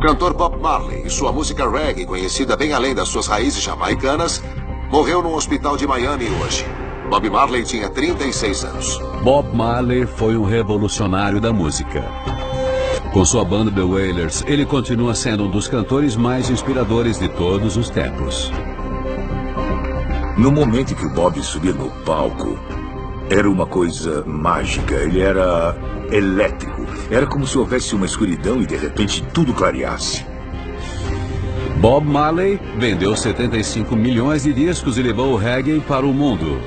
cantor Bob Marley e sua música reggae, conhecida bem além das suas raízes jamaicanas, morreu num hospital de Miami hoje. Bob Marley tinha 36 anos. Bob Marley foi um revolucionário da música. Com sua banda The Wailers, ele continua sendo um dos cantores mais inspiradores de todos os tempos. No momento em que o Bob subia no palco, era uma coisa mágica. Ele era elétrico. Era como se houvesse uma escuridão e de repente tudo clareasse. Bob Marley vendeu 75 milhões de discos e levou o reggae para o mundo.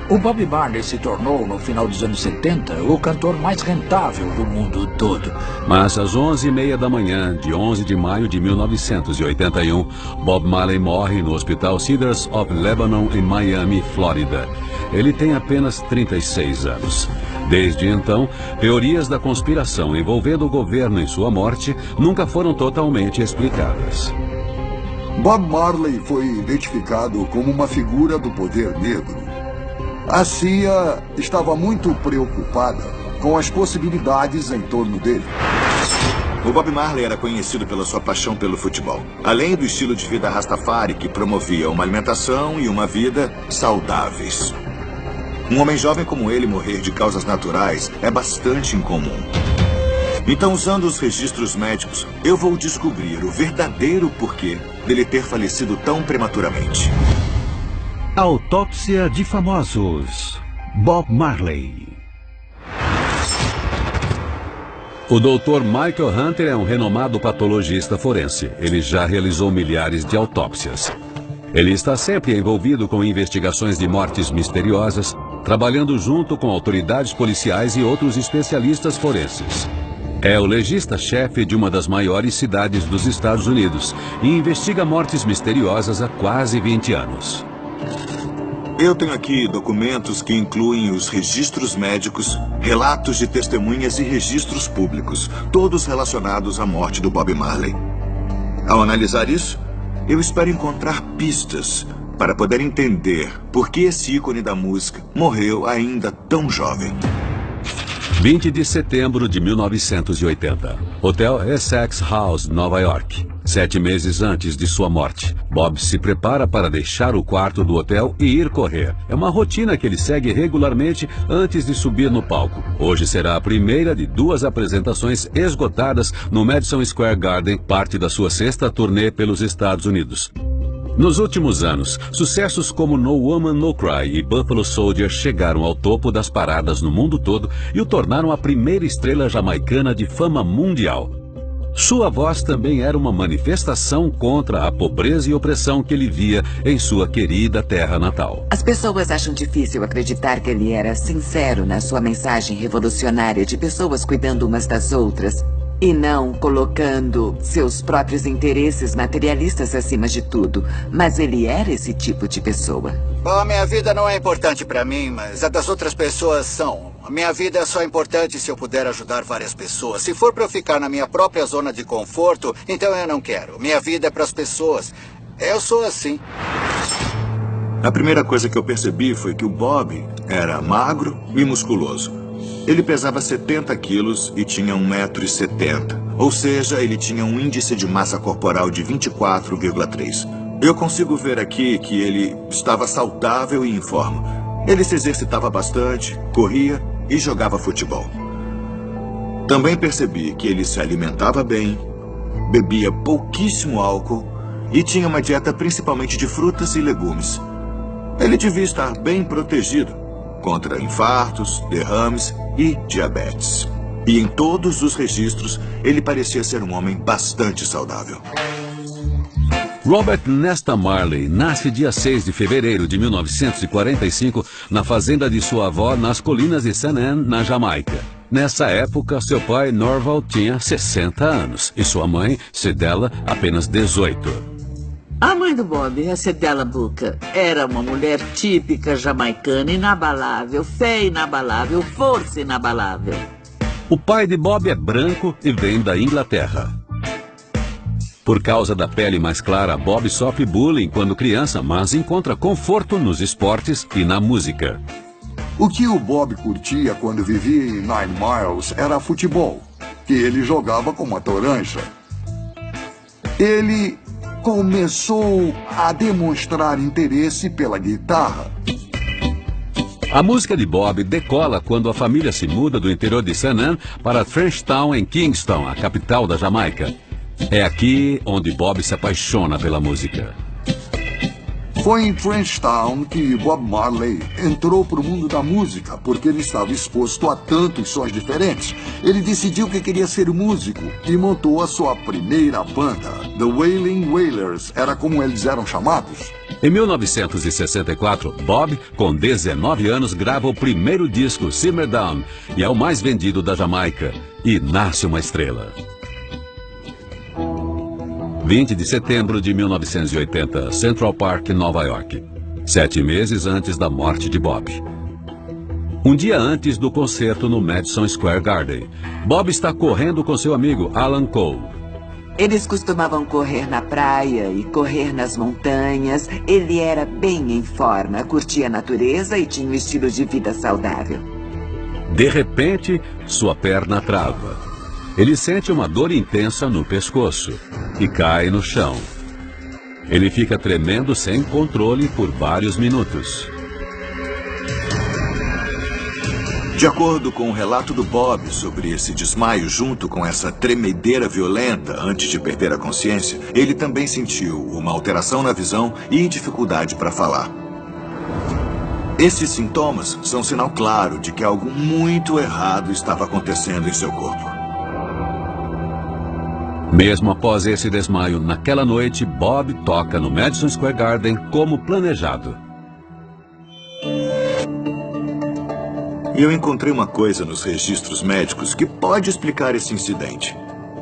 O Bob Marley se tornou, no final dos anos 70, o cantor mais rentável do mundo todo. Mas às 11h30 da manhã, de 11 de maio de 1981, Bob Marley morre no Hospital Cedars of Lebanon, em Miami, Flórida. Ele tem apenas 36 anos. Desde então, teorias da conspiração envolvendo o governo em sua morte nunca foram totalmente explicadas. Bob Marley foi identificado como uma figura do poder negro. A CIA estava muito preocupada com as possibilidades em torno dele. O Bob Marley era conhecido pela sua paixão pelo futebol, além do estilo de vida Rastafari, que promovia uma alimentação e uma vida saudáveis. Um homem jovem como ele morrer de causas naturais é bastante incomum. Então, usando os registros médicos, eu vou descobrir o verdadeiro porquê dele ter falecido tão prematuramente. Autópsia de famosos. Bob Marley. O Dr. Michael Hunter é um renomado patologista forense. Ele já realizou milhares de autópsias. Ele está sempre envolvido com investigações de mortes misteriosas, trabalhando junto com autoridades policiais e outros especialistas forenses. É o legista-chefe de uma das maiores cidades dos Estados Unidos e investiga mortes misteriosas há quase 20 anos. Eu tenho aqui documentos que incluem os registros médicos, relatos de testemunhas e registros públicos, todos relacionados à morte do Bob Marley. Ao analisar isso, eu espero encontrar pistas para poder entender por que esse ícone da música morreu ainda tão jovem. 20 de setembro de 1980. Hotel Essex House, Nova York. 7 meses antes de sua morte, Bob se prepara para deixar o quarto do hotel e ir correr. É uma rotina que ele segue regularmente antes de subir no palco. Hoje será a primeira de 2 apresentações esgotadas no Madison Square Garden, parte da sua 6ª turnê pelos Estados Unidos. Nos últimos anos, sucessos como No Woman No Cry e Buffalo Soldier chegaram ao topo das paradas no mundo todo e o tornaram a primeira estrela jamaicana de fama mundial. Sua voz também era uma manifestação contra a pobreza e opressão que ele via em sua querida terra natal. As pessoas acham difícil acreditar que ele era sincero na sua mensagem revolucionária de pessoas cuidando umas das outras e não colocando seus próprios interesses materialistas acima de tudo. Mas ele era esse tipo de pessoa. Bom, a minha vida não é importante para mim, mas a das outras pessoas são. A minha vida é só importante se eu puder ajudar várias pessoas. Se for para eu ficar na minha própria zona de conforto, então eu não quero. Minha vida é para as pessoas. Eu sou assim. A primeira coisa que eu percebi foi que o Bob era magro e musculoso. Ele pesava 70 quilos e tinha 1,70 m. Ou seja, ele tinha um índice de massa corporal de 24,3. Eu consigo ver aqui que ele estava saudável e em forma. Ele se exercitava bastante, corria e jogava futebol. Também percebi que ele se alimentava bem, bebia pouquíssimo álcool e tinha uma dieta principalmente de frutas e legumes. Ele devia estar bem protegido contra infartos, derrames e diabetes. E em todos os registros, ele parecia ser um homem bastante saudável. Robert Nesta Marley nasce dia 6 de fevereiro de 1945 na fazenda de sua avó nas colinas de St. Anne, na Jamaica. Nessa época, seu pai, Norval, tinha 60 anos e sua mãe, Cedella, apenas 18. A mãe do Bob, a Cedella Booker, era uma mulher típica jamaicana, inabalável, fé inabalável, força inabalável. O pai de Bob é branco e vem da Inglaterra. Por causa da pele mais clara, Bob sofre bullying quando criança, mas encontra conforto nos esportes e na música. O que o Bob curtia quando vivia em Nine Miles era futebol, que ele jogava com uma toranja. ele começou a demonstrar interesse pela guitarra. A música de Bob decola quando a família se muda do interior de St. Ann para Frenchtown, em Kingston, a capital da Jamaica. É aqui onde Bob se apaixona pela música. Foi em Frenchtown que Bob Marley entrou para o mundo da música, porque ele estava exposto a tantos sons diferentes. Ele decidiu que queria ser músico e montou a sua primeira banda. The Wailing Wailers era como eles eram chamados. Em 1964, Bob, com 19 anos, grava o primeiro disco, Simmer Down, e é o mais vendido da Jamaica. E nasce uma estrela. 20 de setembro de 1980, Central Park, Nova York. 7 meses antes da morte de Bob. Um dia antes do concerto no Madison Square Garden, Bob está correndo com seu amigo Alan Cole. Eles costumavam correr na praia e correr nas montanhas. Ele era bem em forma, curtia a natureza e tinha um estilo de vida saudável. De repente, sua perna trava. Ele sente uma dor intensa no pescoço e cai no chão. Ele fica tremendo sem controle por vários minutos. De acordo com o relato do Bob sobre esse desmaio junto com essa tremedeira violenta antes de perder a consciência, ele também sentiu uma alteração na visão e dificuldade para falar. Esses sintomas são sinal claro de que algo muito errado estava acontecendo em seu corpo. Mesmo após esse desmaio, naquela noite, Bob toca no Madison Square Garden como planejado. E eu encontrei uma coisa nos registros médicos que pode explicar esse incidente.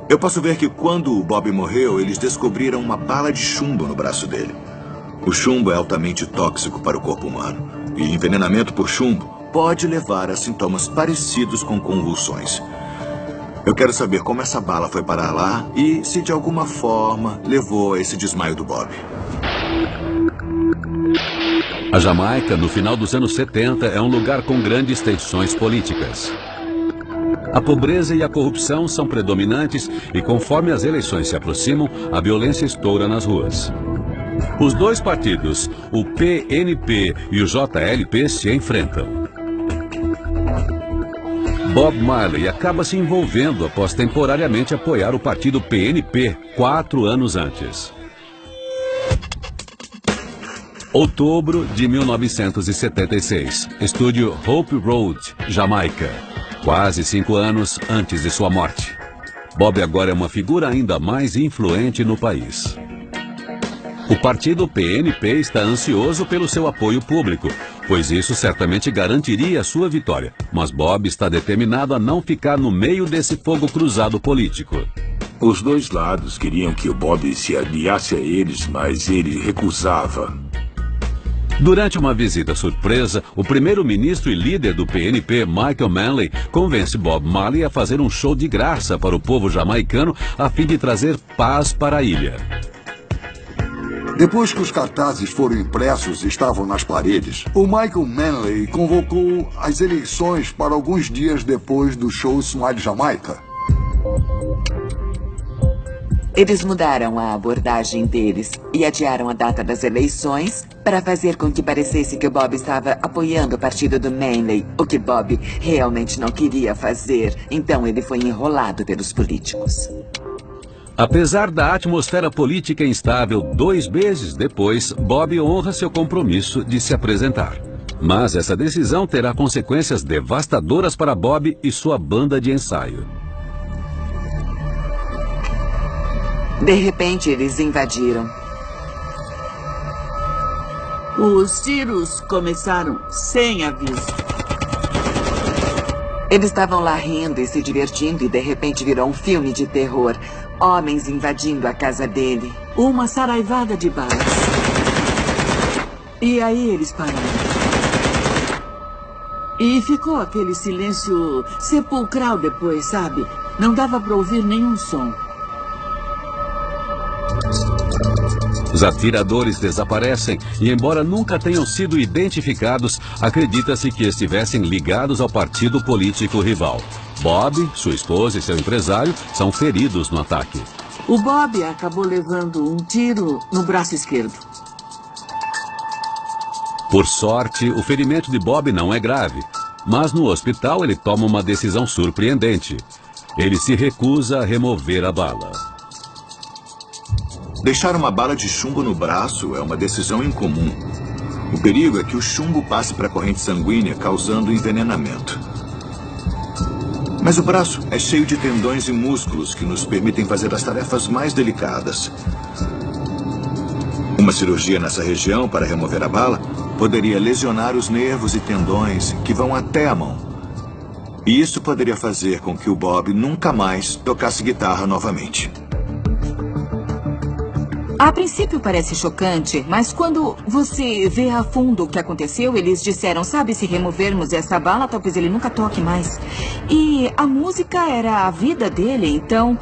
Eu posso ver que quando o Bob morreu, eles descobriram uma bala de chumbo no braço dele. O chumbo é altamente tóxico para o corpo humano. E envenenamento por chumbo pode levar a sintomas parecidos com convulsões. Eu quero saber como essa bala foi parar lá e se de alguma forma levou a esse desmaio do Bob. A Jamaica, no final dos anos 70, é um lugar com grandes tensões políticas. A pobreza e a corrupção são predominantes e, conforme as eleições se aproximam, a violência estoura nas ruas. Os dois partidos, o PNP e o JLP, se enfrentam. Bob Marley acaba se envolvendo após temporariamente apoiar o partido PNP 4 anos antes. Outubro de 1976, estúdio Hope Road, Jamaica. Quase 5 anos antes de sua morte. Bob agora é uma figura ainda mais influente no país. O partido PNP está ansioso pelo seu apoio público, pois isso certamente garantiria a sua vitória. Mas Bob está determinado a não ficar no meio desse fogo cruzado político. Os dois lados queriam que o Bob se aliasse a eles, mas ele recusava. Durante uma visita surpresa, o primeiro-ministro e líder do PNP, Michael Manley, convence Bob Marley a fazer um show de graça para o povo jamaicano a fim de trazer paz para a ilha. Depois que os cartazes foram impressos e estavam nas paredes, o Michael Manley convocou as eleições para alguns dias depois do show Smile Jamaica. Eles mudaram a abordagem deles e adiaram a data das eleições para fazer com que parecesse que o Bob estava apoiando o partido do Manley, o que Bob realmente não queria fazer. Então ele foi enrolado pelos políticos. Apesar da atmosfera política instável, 2 meses depois, Bob honra seu compromisso de se apresentar. Mas essa decisão terá consequências devastadoras para Bob e sua banda de ensaio. De repente, eles invadiram. Os tiros começaram sem aviso. Eles estavam lá rindo e se divertindo e de repente virou um filme de terror. Homens invadindo a casa dele. Uma saraivada de balas. E aí eles pararam. E ficou aquele silêncio sepulcral depois, sabe? Não dava para ouvir nenhum som. Os atiradores desaparecem e, embora nunca tenham sido identificados, acredita-se que estivessem ligados ao partido político rival. Bob, sua esposa e seu empresário são feridos no ataque. O Bob acabou levando um tiro no braço esquerdo. Por sorte, o ferimento de Bob não é grave, mas no hospital ele toma uma decisão surpreendente. Ele se recusa a remover a bala. Deixar uma bala de chumbo no braço é uma decisão incomum. O perigo é que o chumbo passe para a corrente sanguínea, causando envenenamento. Mas o braço é cheio de tendões e músculos que nos permitem fazer as tarefas mais delicadas. Uma cirurgia nessa região para remover a bala poderia lesionar os nervos e tendões que vão até a mão. E isso poderia fazer com que o Bob nunca mais tocasse guitarra novamente. A princípio parece chocante, mas quando você vê a fundo o que aconteceu, eles disseram, sabe, se removermos essa bala, talvez ele nunca toque mais. E a música era a vida dele, então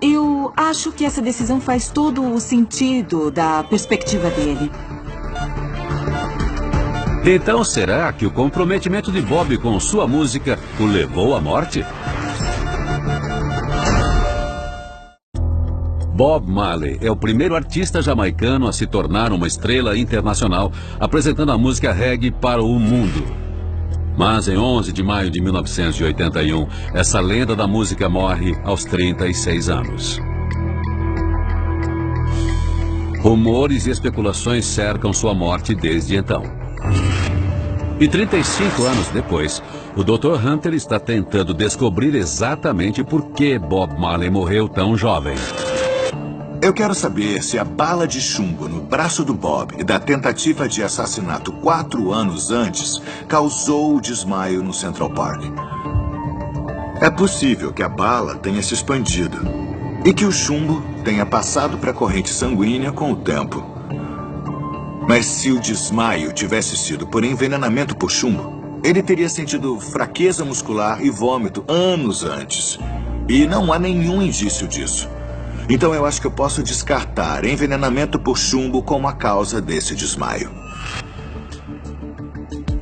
eu acho que essa decisão faz todo o sentido da perspectiva dele. Então será que o comprometimento de Bob com sua música o levou à morte? Bob Marley é o primeiro artista jamaicano a se tornar uma estrela internacional, apresentando a música reggae para o mundo. Mas em 11 de maio de 1981, essa lenda da música morre aos 36 anos. Rumores e especulações cercam sua morte desde então. E 35 anos depois, o Dr. Hunter está tentando descobrir exatamente por que Bob Marley morreu tão jovem. Eu quero saber se a bala de chumbo no braço do Bob e da tentativa de assassinato 4 anos antes causou o desmaio no Central Park. É possível que a bala tenha se expandido e que o chumbo tenha passado para a corrente sanguínea com o tempo. Mas se o desmaio tivesse sido por envenenamento por chumbo, ele teria sentido fraqueza muscular e vômito anos antes. E não há nenhum indício disso. Então eu acho que eu posso descartar envenenamento por chumbo como a causa desse desmaio.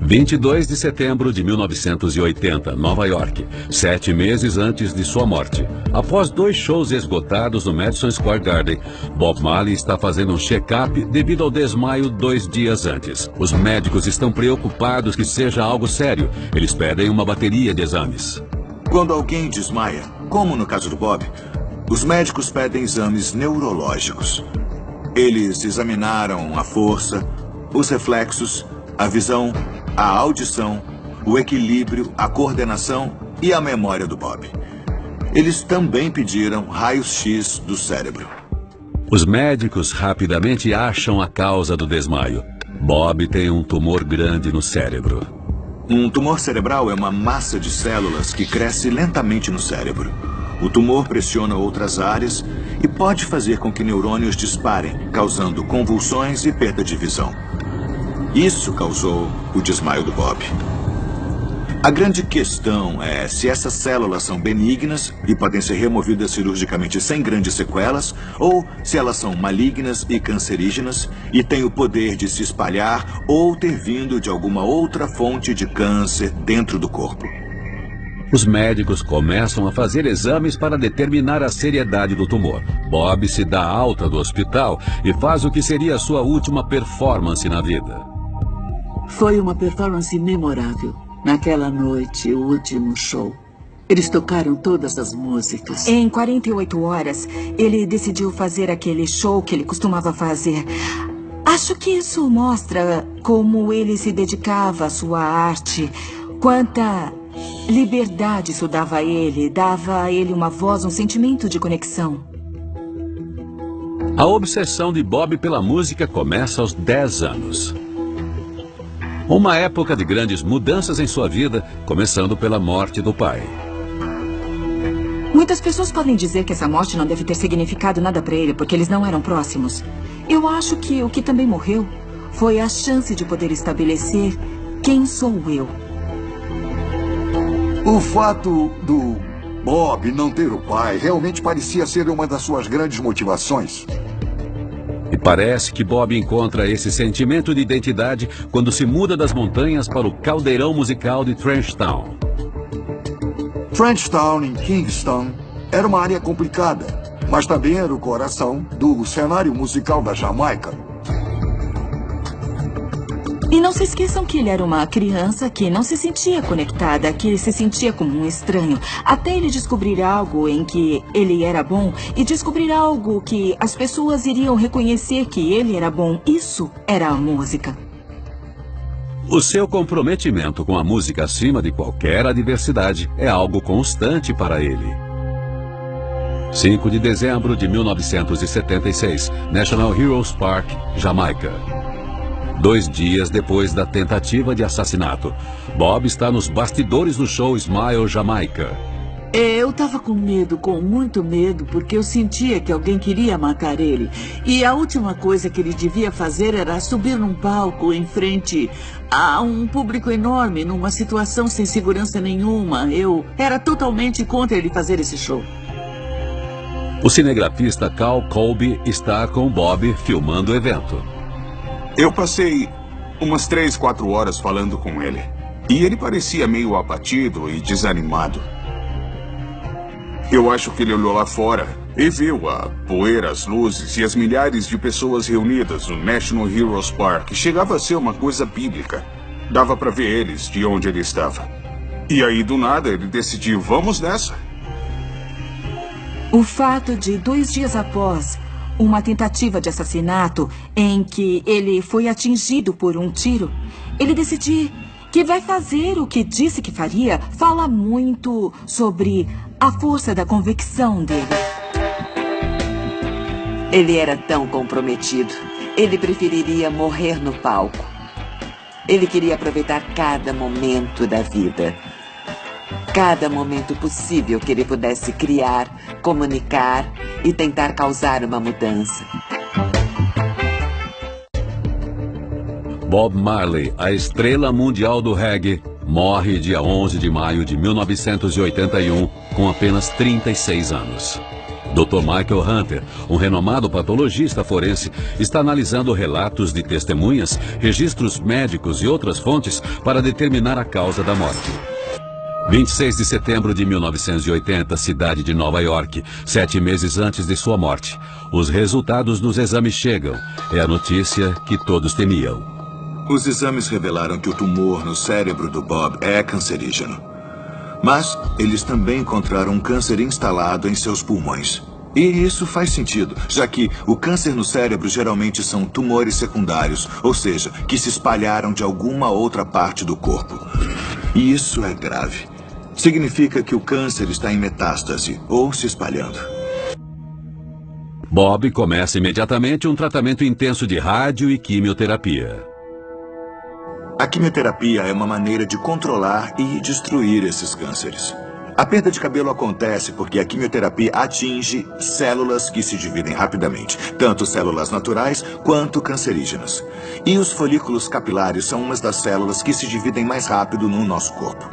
22 de setembro de 1980, Nova York, 7 meses antes de sua morte. Após 2 shows esgotados no Madison Square Garden, Bob Marley está fazendo um check-up devido ao desmaio 2 dias antes. Os médicos estão preocupados que seja algo sério. Eles pedem uma bateria de exames. Quando alguém desmaia, como no caso do Bob, os médicos pedem exames neurológicos. Eles examinaram a força, os reflexos, a visão, a audição, o equilíbrio, a coordenação e a memória do Bob. Eles também pediram raios-x do cérebro. Os médicos rapidamente acham a causa do desmaio. Bob tem um tumor grande no cérebro. Um tumor cerebral é uma massa de células que cresce lentamente no cérebro. O tumor pressiona outras áreas e pode fazer com que neurônios disparem, causando convulsões e perda de visão. Isso causou o desmaio do Bob. A grande questão é se essas células são benignas e podem ser removidas cirurgicamente sem grandes sequelas, ou se elas são malignas e cancerígenas e têm o poder de se espalhar ou ter vindo de alguma outra fonte de câncer dentro do corpo. Os médicos começam a fazer exames para determinar a seriedade do tumor. Bob se dá alta do hospital e faz o que seria a sua última performance na vida. Foi uma performance memorável. Naquela noite, o último show. Eles tocaram todas as músicas. Em 48 horas, ele decidiu fazer aquele show que ele costumava fazer. Acho que isso mostra como ele se dedicava à sua arte, quanta liberdade isso dava a ele uma voz, um sentimento de conexão. A obsessão de Bob pela música começa aos 10 anos. Uma época de grandes mudanças em sua vida, começando pela morte do pai. Muitas pessoas podem dizer que essa morte não deve ter significado nada para ele, porque eles não eram próximos. Eu acho que o que também morreu foi a chance de poder estabelecer quem sou eu. O fato do Bob não ter o pai realmente parecia ser uma das suas grandes motivações. E parece que Bob encontra esse sentimento de identidade quando se muda das montanhas para o caldeirão musical de Trenchtown. Trenchtown, em Kingston, era uma área complicada. mas também era o coração do cenário musical da Jamaica. E não se esqueçam que ele era uma criança que não se sentia conectada, que se sentia como um estranho, até ele descobrir algo em que ele era bom e descobrir algo que as pessoas iriam reconhecer que ele era bom. Isso era a música. O seu comprometimento com a música acima de qualquer adversidade é algo constante para ele. 5 de dezembro de 1976, National Heroes Park, Jamaica. 2 dias depois da tentativa de assassinato, Bob está nos bastidores do show Smile Jamaica. Eu estava com medo, com muito medo, porque eu sentia que alguém queria matar ele. E a última coisa que ele devia fazer era subir num palco em frente a um público enorme, numa situação sem segurança nenhuma. Eu era totalmente contra ele fazer esse show. O cinegrafista Cal Colby está com Bob filmando o evento. Eu passei umas 3, 4 horas falando com ele. E ele parecia meio abatido e desanimado. Eu acho que ele olhou lá fora e viu a poeira, as luzes e as milhares de pessoas reunidas no National Heroes Park. Chegava a ser uma coisa bíblica. Dava para ver eles de onde ele estava. E aí, do nada, ele decidiu, vamos nessa. O fato de 2 dias após uma tentativa de assassinato em que ele foi atingido por um tiro, ele decidir que vai fazer o que disse que faria, fala muito sobre a força da convicção dele. Ele era tão comprometido. Ele preferiria morrer no palco. Ele queria aproveitar cada momento da vida. Cada momento possível que ele pudesse criar, comunicar e tentar causar uma mudança. Bob Marley, a estrela mundial do reggae, morre dia 11 de maio de 1981, com apenas 36 anos. Dr. Michael Hunter, um renomado patologista forense, está analisando relatos de testemunhas, registros médicos e outras fontes para determinar a causa da morte. 26 de setembro de 1980, cidade de Nova York, 7 meses antes de sua morte. Os resultados dos exames chegam. É a notícia que todos temiam. Os exames revelaram que o tumor no cérebro do Bob é cancerígeno. Mas eles também encontraram um câncer instalado em seus pulmões. E isso faz sentido, já que o câncer no cérebro geralmente são tumores secundários, ou seja, que se espalharam de alguma outra parte do corpo. E isso é grave. Significa que o câncer está em metástase ou se espalhando. Bob começa imediatamente um tratamento intenso de rádio e quimioterapia. A quimioterapia é uma maneira de controlar e destruir esses cânceres. A perda de cabelo acontece porque a quimioterapia atinge células que se dividem rapidamente, tanto células naturais quanto cancerígenas. E os folículos capilares são umas das células que se dividem mais rápido no nosso corpo.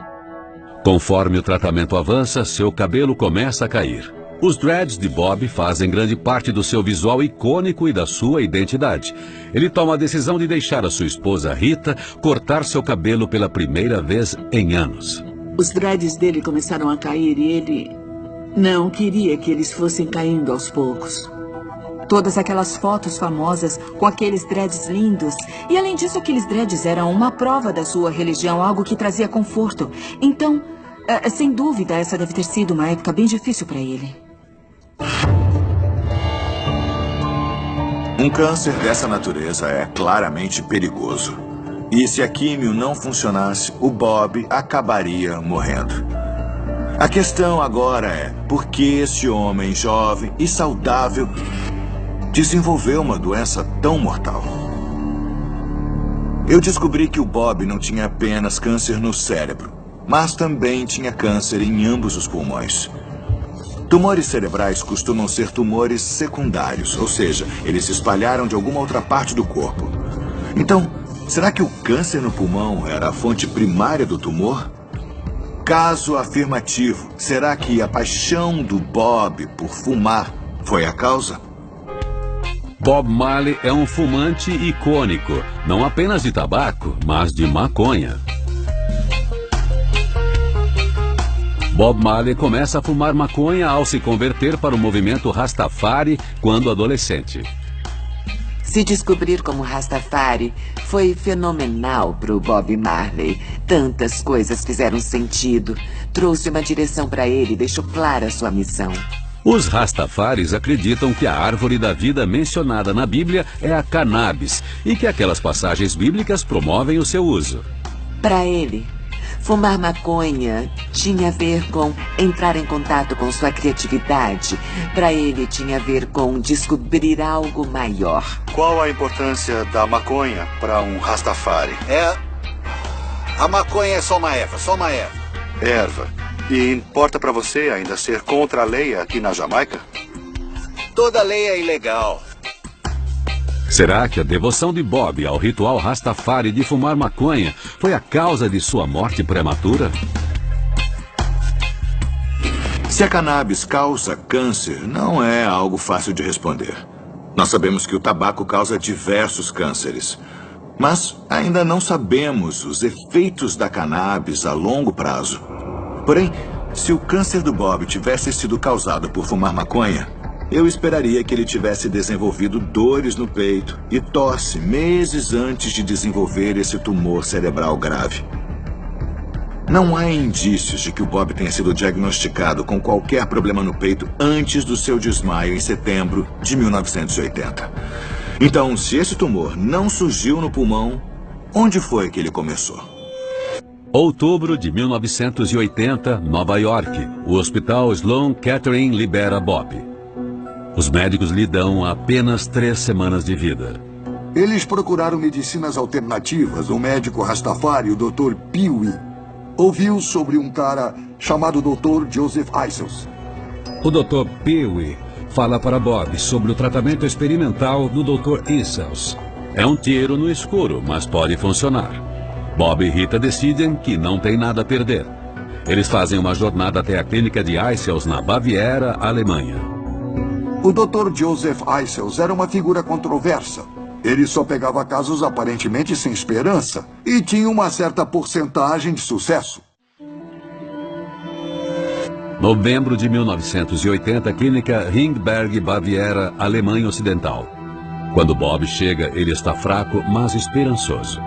Conforme o tratamento avança, seu cabelo começa a cair. Os dreads de Bob fazem grande parte do seu visual icônico e da sua identidade. Ele toma a decisão de deixar a sua esposa Rita cortar seu cabelo pela primeira vez em anos. Os dreads dele começaram a cair e ele não queria que eles fossem caindo aos poucos. Todas aquelas fotos famosas com aqueles dreads lindos. E além disso, aqueles dreads eram uma prova da sua religião, algo que trazia conforto. Então, sem dúvida, essa deve ter sido uma época bem difícil para ele. Um câncer dessa natureza é claramente perigoso. E se a químio não funcionasse, o Bob acabaria morrendo. A questão agora é, por que esse homem jovem e saudável desenvolveu uma doença tão mortal? Eu descobri que o Bob não tinha apenas câncer no cérebro, mas também tinha câncer em ambos os pulmões. Tumores cerebrais costumam ser tumores secundários, ou seja, eles se espalharam de alguma outra parte do corpo. Então, será que o câncer no pulmão era a fonte primária do tumor? Caso afirmativo, será que a paixão do Bob por fumar foi a causa? Bob Marley é um fumante icônico, não apenas de tabaco, mas de maconha. Bob Marley começa a fumar maconha ao se converter para o movimento Rastafari quando adolescente. Se descobrir como Rastafari foi fenomenal para o Bob Marley. Tantas coisas fizeram sentido. Trouxe uma direção para ele e deixou clara sua missão. Os Rastafaris acreditam que a árvore da vida mencionada na Bíblia é a cannabis e que aquelas passagens bíblicas promovem o seu uso. Para ele, fumar maconha tinha a ver com entrar em contato com sua criatividade. Para ele, tinha a ver com descobrir algo maior. Qual a importância da maconha para um Rastafari? A maconha é só uma erva, Erva. E importa para você ainda ser contra a lei aqui na Jamaica? Toda lei é ilegal. Será que a devoção de Bob ao ritual Rastafari de fumar maconha foi a causa de sua morte prematura? Se a cannabis causa câncer, não é algo fácil de responder. Nós sabemos que o tabaco causa diversos cânceres. Mas ainda não sabemos os efeitos da cannabis a longo prazo. Porém, se o câncer do Bob tivesse sido causado por fumar maconha, eu esperaria que ele tivesse desenvolvido dores no peito e tosse meses antes de desenvolver esse tumor cerebral grave. Não há indícios de que o Bob tenha sido diagnosticado com qualquer problema no peito antes do seu desmaio em setembro de 1980. Então, se esse tumor não surgiu no pulmão, onde foi que ele começou? Outubro de 1980, Nova York. O hospital Sloan Kettering libera Bob. Os médicos lhe dão apenas 3 semanas de vida. Eles procuraram medicinas alternativas. O médico Rastafari, o Dr. Pee-wee, ouviu sobre um cara chamado Dr. Joseph Isels. O Dr. Pee-wee fala para Bob sobre o tratamento experimental do Dr. Isels. É um tiro no escuro, mas pode funcionar. Bob e Rita decidem que não tem nada a perder. Eles fazem uma jornada até a clínica de Isels na Baviera, Alemanha. O Dr. Joseph Isels era uma figura controversa. Ele só pegava casos aparentemente sem esperança e tinha uma certa porcentagem de sucesso. Novembro de 1980, clínica Ringberg, Baviera, Alemanha Ocidental. Quando Bob chega, ele está fraco, mas esperançoso.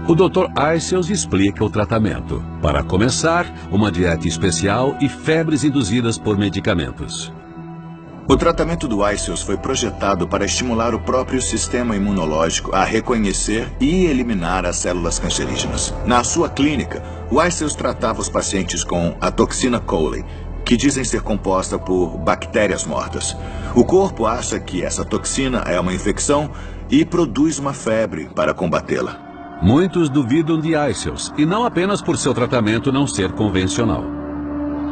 O Dr. Isels explica o tratamento. Para começar, uma dieta especial e febres induzidas por medicamentos. O tratamento do Isels foi projetado para estimular o próprio sistema imunológico a reconhecer e eliminar as células cancerígenas. Na sua clínica, o Isels tratava os pacientes com a toxina Cowley, que dizem ser composta por bactérias mortas. O corpo acha que essa toxina é uma infecção e produz uma febre para combatê-la. Muitos duvidam de Isels, e não apenas por seu tratamento não ser convencional.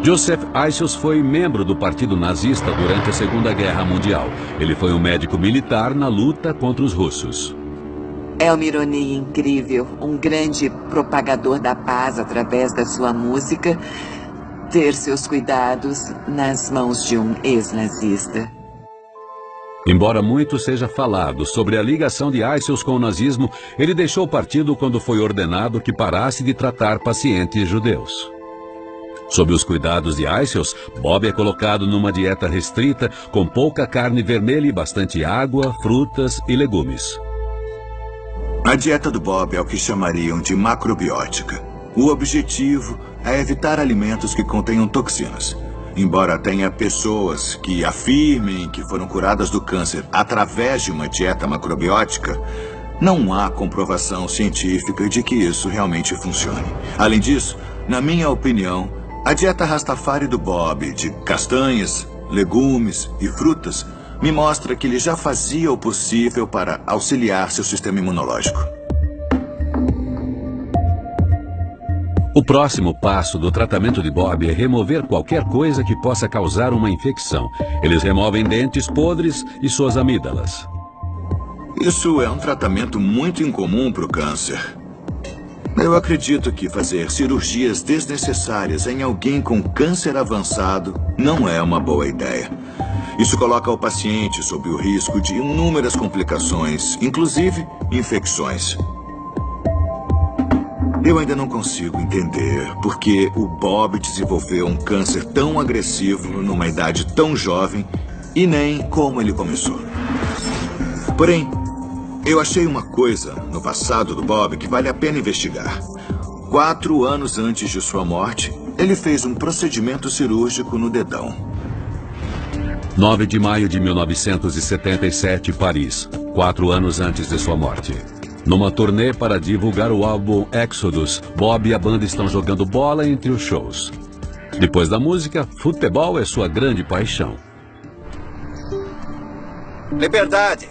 Joseph Isels foi membro do Partido Nazista durante a Segunda Guerra Mundial. Ele foi um médico militar na luta contra os russos. É uma ironia incrível, um grande propagador da paz através da sua música, ter seus cuidados nas mãos de um ex-nazista. Embora muito seja falado sobre a ligação de Isels com o nazismo, ele deixou o partido quando foi ordenado que parasse de tratar pacientes judeus. Sob os cuidados de Isels, Bob é colocado numa dieta restrita, com pouca carne vermelha e bastante água, frutas e legumes. A dieta do Bob é o que chamariam de macrobiótica. O objetivo é evitar alimentos que contenham toxinas. Embora tenha pessoas que afirmem que foram curadas do câncer através de uma dieta macrobiótica, não há comprovação científica de que isso realmente funcione. Além disso, na minha opinião, a dieta Rastafari do Bob, de castanhas, legumes e frutas, me mostra que ele já fazia o possível para auxiliar seu sistema imunológico. O próximo passo do tratamento de Bob é remover qualquer coisa que possa causar uma infecção. Eles removem dentes podres e suas amígdalas. Isso é um tratamento muito incomum para o câncer. Eu acredito que fazer cirurgias desnecessárias em alguém com câncer avançado não é uma boa ideia. Isso coloca o paciente sob o risco de inúmeras complicações, inclusive infecções. Eu ainda não consigo entender porque o Bob desenvolveu um câncer tão agressivo numa idade tão jovem e nem como ele começou. Porém, eu achei uma coisa no passado do Bob que vale a pena investigar. 4 anos antes de sua morte, ele fez um procedimento cirúrgico no dedão. 9 de maio de 1977, Paris. 4 anos antes de sua morte. Numa turnê para divulgar o álbum Exodus, Bob e a banda estão jogando bola entre os shows. Depois da música, futebol é sua grande paixão. Liberdade.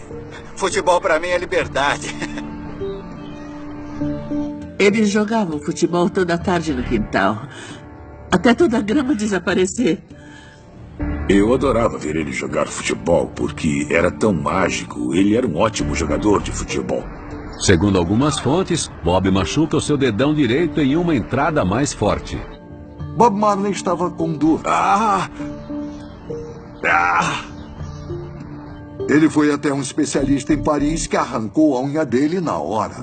Futebol para mim é liberdade. Eles jogavam futebol toda tarde no quintal, até toda a grama desaparecer. Eu adorava ver ele jogar futebol porque era tão mágico. Ele era um ótimo jogador de futebol. Segundo algumas fontes, Bob machuca o seu dedão direito em uma entrada mais forte. Bob Marley estava com dor. Ele foi até um especialista em Paris que arrancou a unha dele na hora.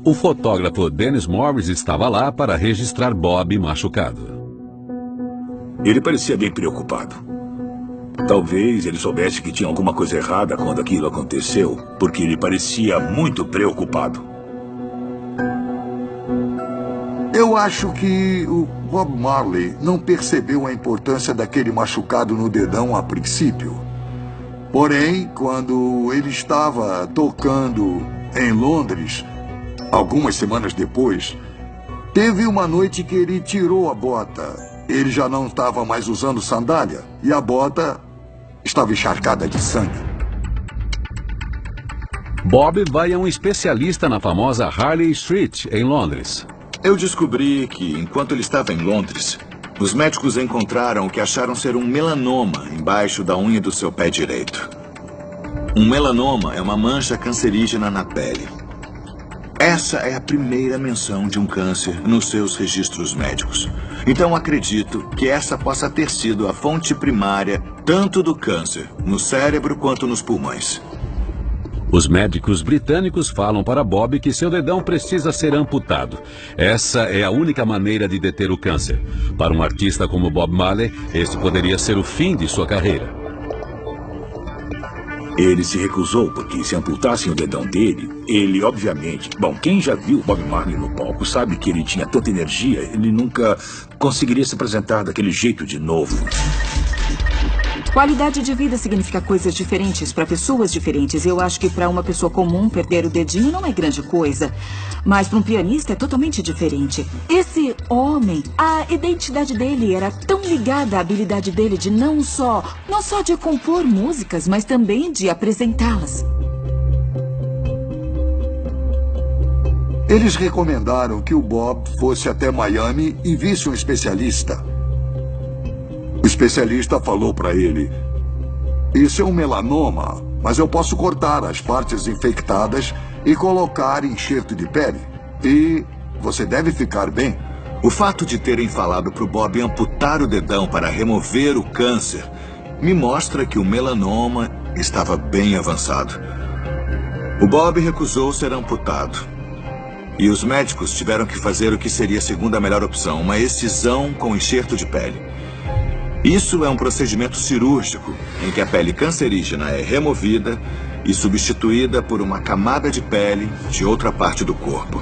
O fotógrafo Dennis Morris estava lá para registrar Bob machucado. Ele parecia bem preocupado. Talvez ele soubesse que tinha alguma coisa errada quando aquilo aconteceu, porque ele parecia muito preocupado. Eu acho que o Bob Marley não percebeu a importância daquele machucado no dedão a princípio. Porém, quando ele estava tocando em Londres, algumas semanas depois, teve uma noite que ele tirou a bota. Ele já não estava mais usando sandália e a bota estava encharcada de sangue. Bob vai a um especialista na famosa Harley Street, em Londres. Eu descobri que, enquanto ele estava em Londres, os médicos encontraram o que acharam ser um melanoma embaixo da unha do seu pé direito. Um melanoma é uma mancha cancerígena na pele. Essa é a primeira menção de um câncer nos seus registros médicos. Então acredito que essa possa ter sido a fonte primária tanto do câncer no cérebro quanto nos pulmões. Os médicos britânicos falam para Bob que seu dedão precisa ser amputado. Essa é a única maneira de deter o câncer. Para um artista como Bob Marley, esse poderia ser o fim de sua carreira. Ele se recusou porque se amputassem o dedão dele, ele obviamente... Bom, quem já viu Bob Marley no palco sabe que ele tinha tanta energia, ele nunca conseguiria se apresentar daquele jeito de novo. Qualidade de vida significa coisas diferentes para pessoas diferentes. Eu acho que para uma pessoa comum perder o dedinho não é grande coisa. Mas para um pianista é totalmente diferente. Esse homem, a identidade dele era tão ligada à habilidade dele de não só de compor músicas, mas também de apresentá-las. Eles recomendaram que o Bob fosse até Miami e visse um especialista. O especialista falou para ele: "Isso é um melanoma, mas eu posso cortar as partes infectadas e colocar enxerto de pele. E você deve ficar bem." O fato de terem falado para o Bob amputar o dedão para remover o câncer me mostra que o melanoma estava bem avançado. O Bob recusou ser amputado. E os médicos tiveram que fazer o que seria a segunda melhor opção, uma excisão com enxerto de pele. Isso é um procedimento cirúrgico em que a pele cancerígena é removida e substituída por uma camada de pele de outra parte do corpo.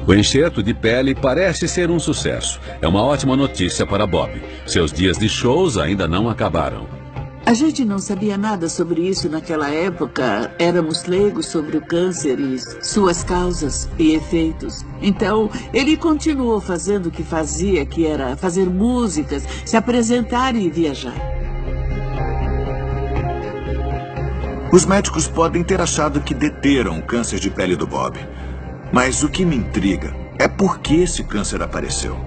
O enxerto de pele parece ser um sucesso. É uma ótima notícia para Bob. Seus dias de shows ainda não acabaram. A gente não sabia nada sobre isso naquela época. Éramos leigos sobre o câncer e suas causas e efeitos. Então, ele continuou fazendo o que fazia, que era fazer músicas, se apresentar e viajar. Os médicos podem ter achado que deteram o câncer de pele do Bob. Mas o que me intriga é por que esse câncer apareceu.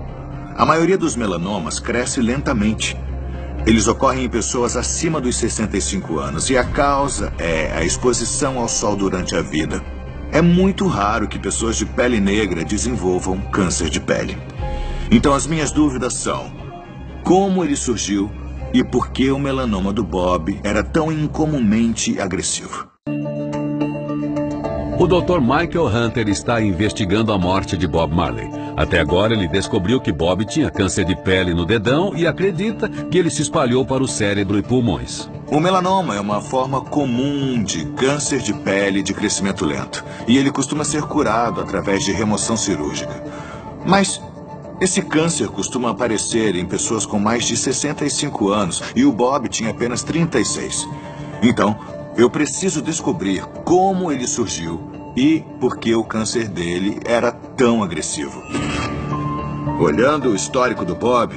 A maioria dos melanomas cresce lentamente. Eles ocorrem em pessoas acima dos 65 anos e a causa é a exposição ao sol durante a vida. É muito raro que pessoas de pele negra desenvolvam câncer de pele. Então as minhas dúvidas são: como ele surgiu e por que o melanoma do Bob era tão incomumente agressivo? O Dr. Michael Hunter está investigando a morte de Bob Marley. Até agora ele descobriu que Bob tinha câncer de pele no dedão e acredita que ele se espalhou para o cérebro e pulmões. O melanoma é uma forma comum de câncer de pele de crescimento lento. E ele costuma ser curado através de remoção cirúrgica. Mas esse câncer costuma aparecer em pessoas com mais de 65 anos e o Bob tinha apenas 36. Então, eu preciso descobrir como ele surgiu e por que o câncer dele era tão agressivo. Olhando o histórico do Bob,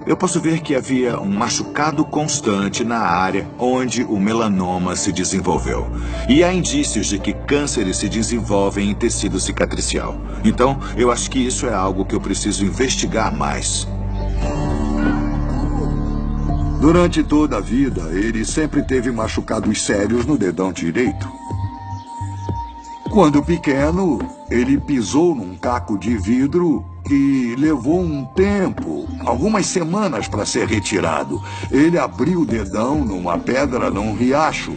eu posso ver que havia um machucado constante na área onde o melanoma se desenvolveu. E há indícios de que cânceres se desenvolvem em tecido cicatricial. Então, eu acho que isso é algo que eu preciso investigar mais. Durante toda a vida, ele sempre teve machucados sérios no dedão direito. Quando pequeno, ele pisou num caco de vidro que levou um tempo, algumas semanas para ser retirado. Ele abriu o dedão numa pedra num riacho.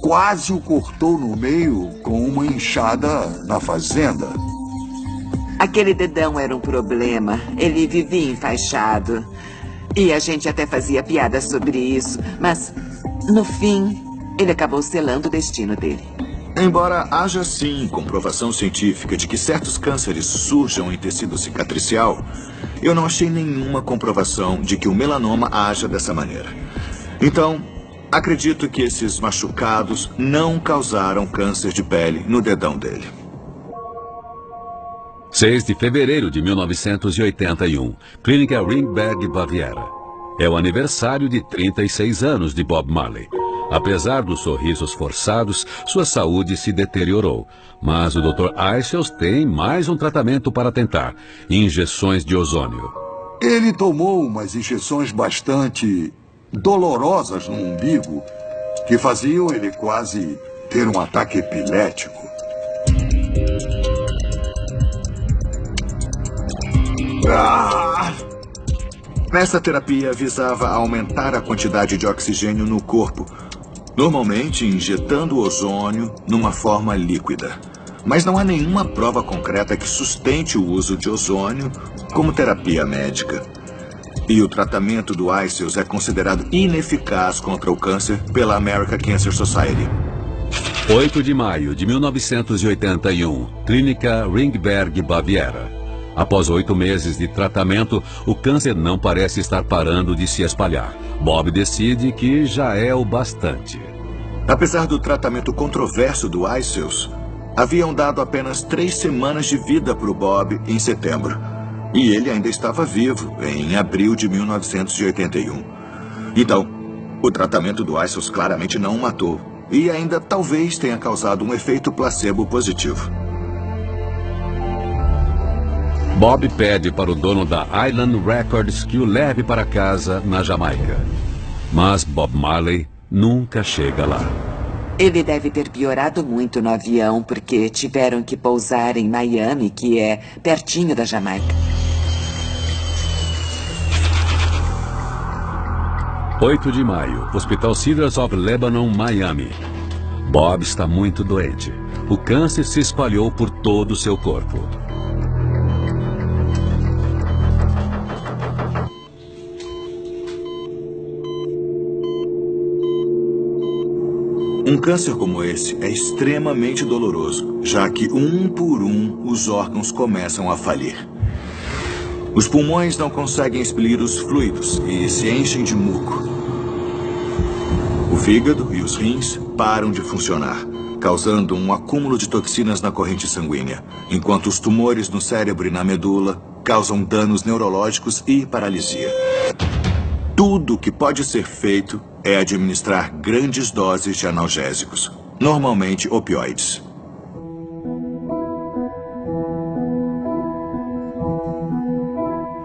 Quase o cortou no meio com uma enxada na fazenda. Aquele dedão era um problema. Ele vivia enfaixado. E a gente até fazia piadas sobre isso. Mas, no fim, ele acabou selando o destino dele. Embora haja sim comprovação científica de que certos cânceres surjam em tecido cicatricial, eu não achei nenhuma comprovação de que o melanoma haja dessa maneira. Então, acredito que esses machucados não causaram câncer de pele no dedão dele. 6 de fevereiro de 1981, Clínica Ringberg, Baviera. É o aniversário de 36 anos de Bob Marley. Apesar dos sorrisos forçados, sua saúde se deteriorou. Mas o Dr. Isels tem mais um tratamento para tentar: injeções de ozônio. Ele tomou umas injeções bastante dolorosas no umbigo, que faziam ele quase ter um ataque epilético. Essa terapia visava aumentar a quantidade de oxigênio no corpo, normalmente injetando ozônio numa forma líquida. Mas não há nenhuma prova concreta que sustente o uso de ozônio como terapia médica. E o tratamento do Isels é considerado ineficaz contra o câncer pela American Cancer Society. 8 de maio de 1981, Clínica Ringberg, Baviera. Após 8 meses de tratamento, o câncer não parece estar parando de se espalhar. Bob decide que já é o bastante. Apesar do tratamento controverso do Isels, haviam dado apenas 3 semanas de vida para o Bob em setembro. E ele ainda estava vivo em abril de 1981. Então, o tratamento do Isels claramente não o matou. E ainda talvez tenha causado um efeito placebo positivo. Bob pede para o dono da Island Records que o leve para casa na Jamaica. Mas Bob Marley nunca chega lá. Ele deve ter piorado muito no avião, porque tiveram que pousar em Miami, que é pertinho da Jamaica. 8 de maio, Hospital Cedars of Lebanon, Miami. Bob está muito doente. O câncer se espalhou por todo o seu corpo. Um câncer como esse é extremamente doloroso, já que um por um os órgãos começam a falir. Os pulmões não conseguem expelir os fluidos e se enchem de muco. O fígado e os rins param de funcionar, causando um acúmulo de toxinas na corrente sanguínea, enquanto os tumores no cérebro e na medula causam danos neurológicos e paralisia. Tudo o que pode ser feito é administrar grandes doses de analgésicos, normalmente opioides.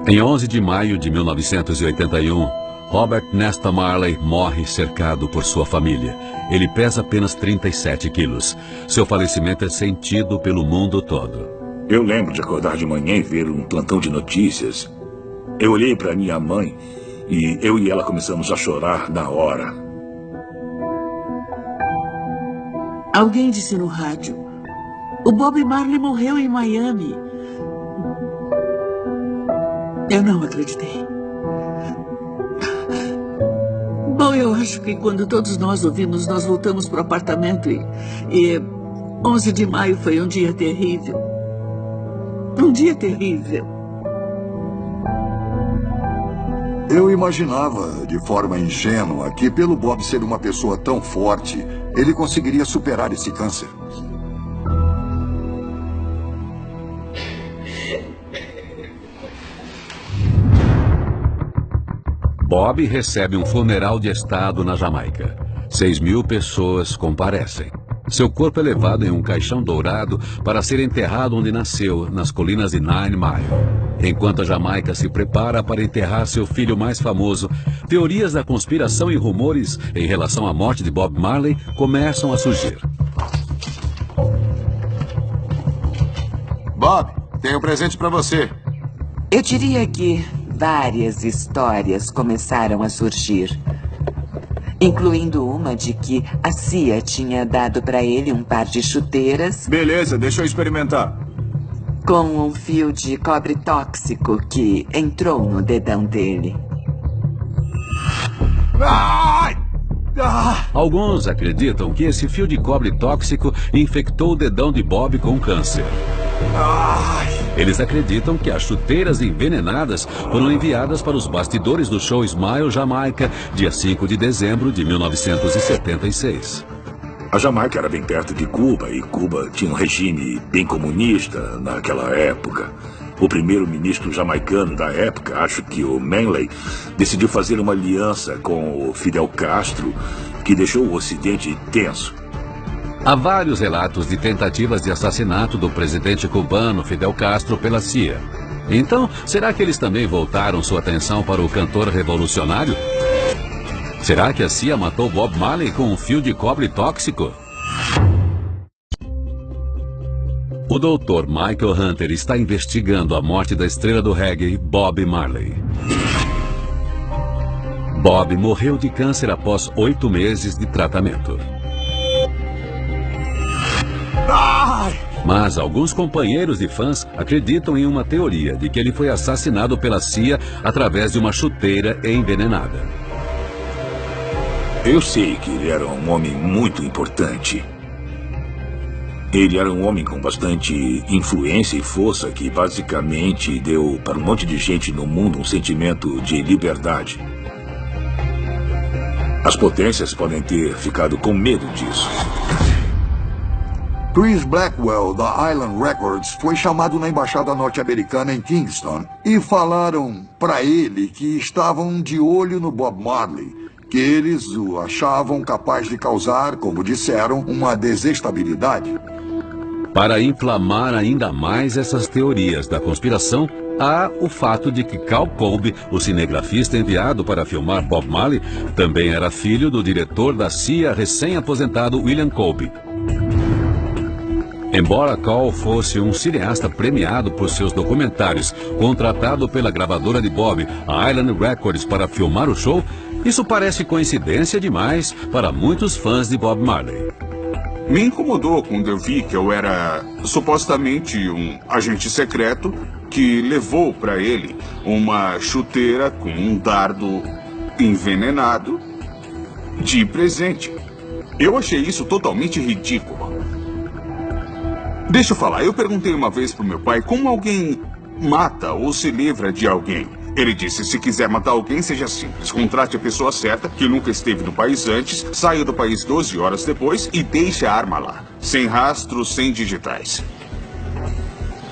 Em 11 de maio de 1981, Robert Nesta Marley morre cercado por sua família. Ele pesa apenas 37 quilos. Seu falecimento é sentido pelo mundo todo. Eu lembro de acordar de manhã e ver um plantão de notícias. Eu olhei para minha mãe e eu e ela começamos a chorar na hora. Alguém disse no rádio: O Bob Marley morreu em Miami. Eu não acreditei. Bom, eu acho que quando todos nós ouvimos, nós voltamos para o apartamento e 11 de maio foi um dia terrível. Um dia terrível. Eu imaginava, de forma ingênua, que pelo Bob ser uma pessoa tão forte, ele conseguiria superar esse câncer. Bob recebe um funeral de estado na Jamaica. 6.000 pessoas comparecem. Seu corpo é levado em um caixão dourado para ser enterrado onde nasceu, nas colinas de Nine Mile. Enquanto a Jamaica se prepara para enterrar seu filho mais famoso, teorias da conspiração e rumores em relação à morte de Bob Marley começam a surgir. Bob, tenho um presente para você. Eu diria que várias histórias começaram a surgir. Incluindo uma de que a CIA tinha dado para ele um par de chuteiras. Beleza, deixa eu experimentar. Com um fio de cobre tóxico que entrou no dedão dele. Alguns acreditam que esse fio de cobre tóxico infectou o dedão de Bob com câncer. Eles acreditam que as chuteiras envenenadas foram enviadas para os bastidores do show Smile Jamaica, dia 5 de dezembro de 1976. A Jamaica era bem perto de Cuba, e Cuba tinha um regime bem comunista naquela época. O primeiro-ministro jamaicano da época, acho que o Manley, decidiu fazer uma aliança com o Fidel Castro, que deixou o Ocidente tenso. Há vários relatos de tentativas de assassinato do presidente cubano Fidel Castro pela CIA. Então, será que eles também voltaram sua atenção para o cantor revolucionário? Será que a CIA matou Bob Marley com um fio de cobre tóxico? O Dr. Michael Hunter está investigando a morte da estrela do reggae, Bob Marley. Bob morreu de câncer após 8 meses de tratamento. Mas alguns companheiros e fãs acreditam em uma teoria de que ele foi assassinado pela CIA através de uma chuteira envenenada. Eu sei que ele era um homem muito importante. Ele era um homem com bastante influência e força que basicamente deu para um monte de gente no mundo um sentimento de liberdade. As potências podem ter ficado com medo disso. Chris Blackwell, da Island Records, foi chamado na embaixada norte-americana em Kingston e falaram para ele que estavam de olho no Bob Marley, que eles o achavam capaz de causar, como disseram, uma desestabilidade. Para inflamar ainda mais essas teorias da conspiração, há o fato de que Cal Colby, o cinegrafista enviado para filmar Bob Marley, também era filho do diretor da CIA recém-aposentado William Colby. Embora Cal fosse um cineasta premiado por seus documentários, contratado pela gravadora de Bob, a Island Records, para filmar o show, isso parece coincidência demais para muitos fãs de Bob Marley. Me incomodou quando eu vi que eu era supostamente um agente secreto que levou para ele uma chuteira com um dardo envenenado de presente. Eu achei isso totalmente ridículo. Deixa eu falar, eu perguntei uma vez pro meu pai como alguém mata ou se livra de alguém. Ele disse, se quiser matar alguém, seja simples. Contrate a pessoa certa, que nunca esteve no país antes, saia do país 12 horas depois e deixe a arma lá. Sem rastro, sem digitais.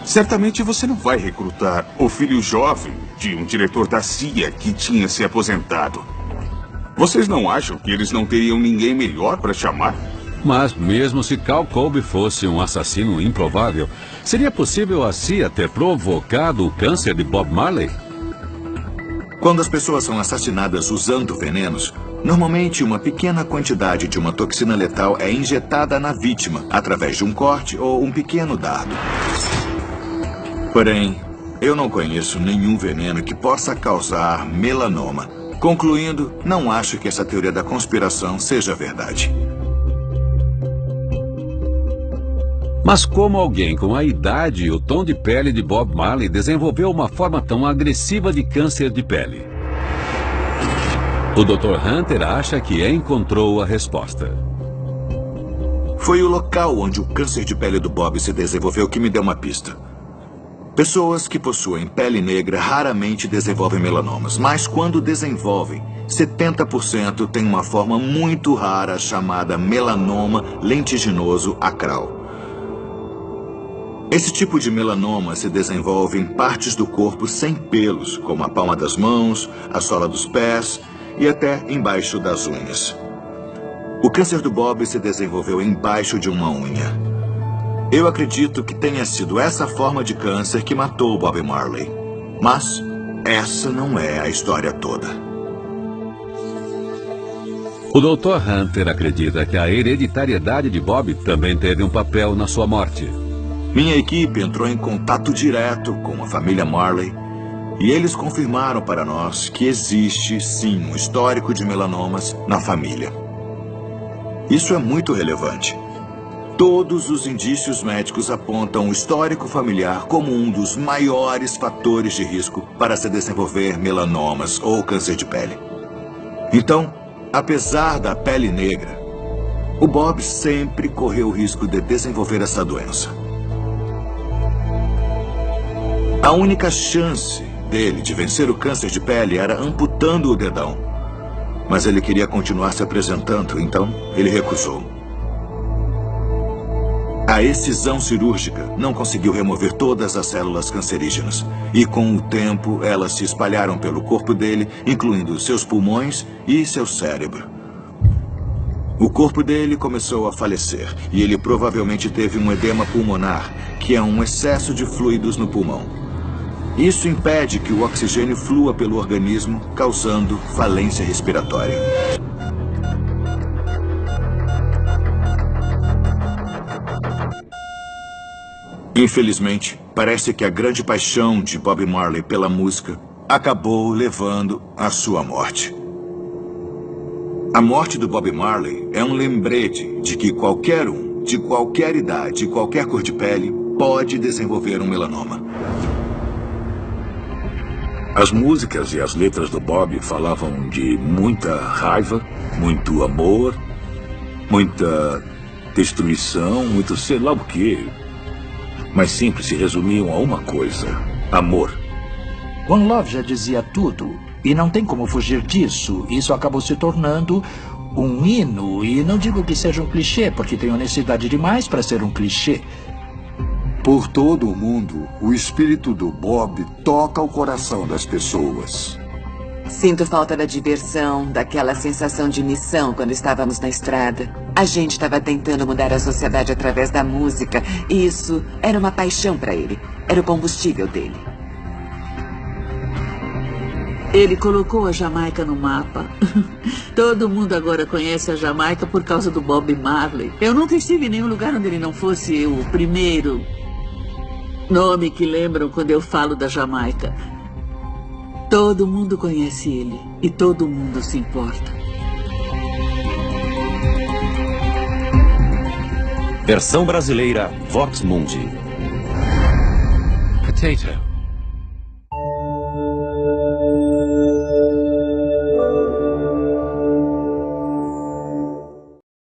Certamente você não vai recrutar o filho jovem de um diretor da CIA que tinha se aposentado. Vocês não acham que eles não teriam ninguém melhor para chamar? Mas mesmo se Cal Colby fosse um assassino improvável, seria possível a CIA ter provocado o câncer de Bob Marley? Quando as pessoas são assassinadas usando venenos, normalmente uma pequena quantidade de uma toxina letal é injetada na vítima através de um corte ou um pequeno dardo. Porém, eu não conheço nenhum veneno que possa causar melanoma. Concluindo, não acho que essa teoria da conspiração seja verdade. Mas como alguém com a idade e o tom de pele de Bob Marley desenvolveu uma forma tão agressiva de câncer de pele? O Dr. Hunter acha que encontrou a resposta. Foi o local onde o câncer de pele do Bob se desenvolveu que me deu uma pista. Pessoas que possuem pele negra raramente desenvolvem melanomas, mas quando desenvolvem, 70% têm uma forma muito rara chamada melanoma lentiginoso acral. Esse tipo de melanoma se desenvolve em partes do corpo sem pelos, como a palma das mãos, a sola dos pés e até embaixo das unhas. O câncer do Bob se desenvolveu embaixo de uma unha. Eu acredito que tenha sido essa forma de câncer que matou Bob Marley. Mas essa não é a história toda. O Dr. Hunter acredita que a hereditariedade de Bob também teve um papel na sua morte. Minha equipe entrou em contato direto com a família Marley e eles confirmaram para nós que existe, sim, um histórico de melanomas na família. Isso é muito relevante. Todos os indícios médicos apontam o histórico familiar como um dos maiores fatores de risco para se desenvolver melanomas ou câncer de pele. Então, apesar da pele negra, o Bob sempre correu o risco de desenvolver essa doença. A única chance dele de vencer o câncer de pele era amputando o dedão. Mas ele queria continuar se apresentando, então ele recusou. A excisão cirúrgica não conseguiu remover todas as células cancerígenas. E com o tempo, elas se espalharam pelo corpo dele, incluindo seus pulmões e seu cérebro. O corpo dele começou a falecer e ele provavelmente teve um edema pulmonar, que é um excesso de fluidos no pulmão. Isso impede que o oxigênio flua pelo organismo, causando falência respiratória. Infelizmente, parece que a grande paixão de Bob Marley pela música acabou levando à sua morte. A morte do Bob Marley é um lembrete de que qualquer um, de qualquer idade e qualquer cor de pele, pode desenvolver um melanoma. As músicas e as letras do Bob falavam de muita raiva, muito amor, muita destruição, muito sei lá o quê. Mas sempre se resumiam a uma coisa: amor. One Love já dizia tudo, e não tem como fugir disso. Isso acabou se tornando um hino, e não digo que seja um clichê, porque tem honestidade demais para ser um clichê. Por todo o mundo, o espírito do Bob toca o coração das pessoas. Sinto falta da diversão, daquela sensação de missão quando estávamos na estrada. A gente estava tentando mudar a sociedade através da música, e isso era uma paixão para ele. Era o combustível dele. Ele colocou a Jamaica no mapa. Todo mundo agora conhece a Jamaica por causa do Bob Marley. Eu nunca estive em nenhum lugar onde ele não fosse o primeiro nome que lembram quando eu falo da Jamaica. Todo mundo conhece ele e todo mundo se importa. Versão brasileira Vox Mundi. Potato.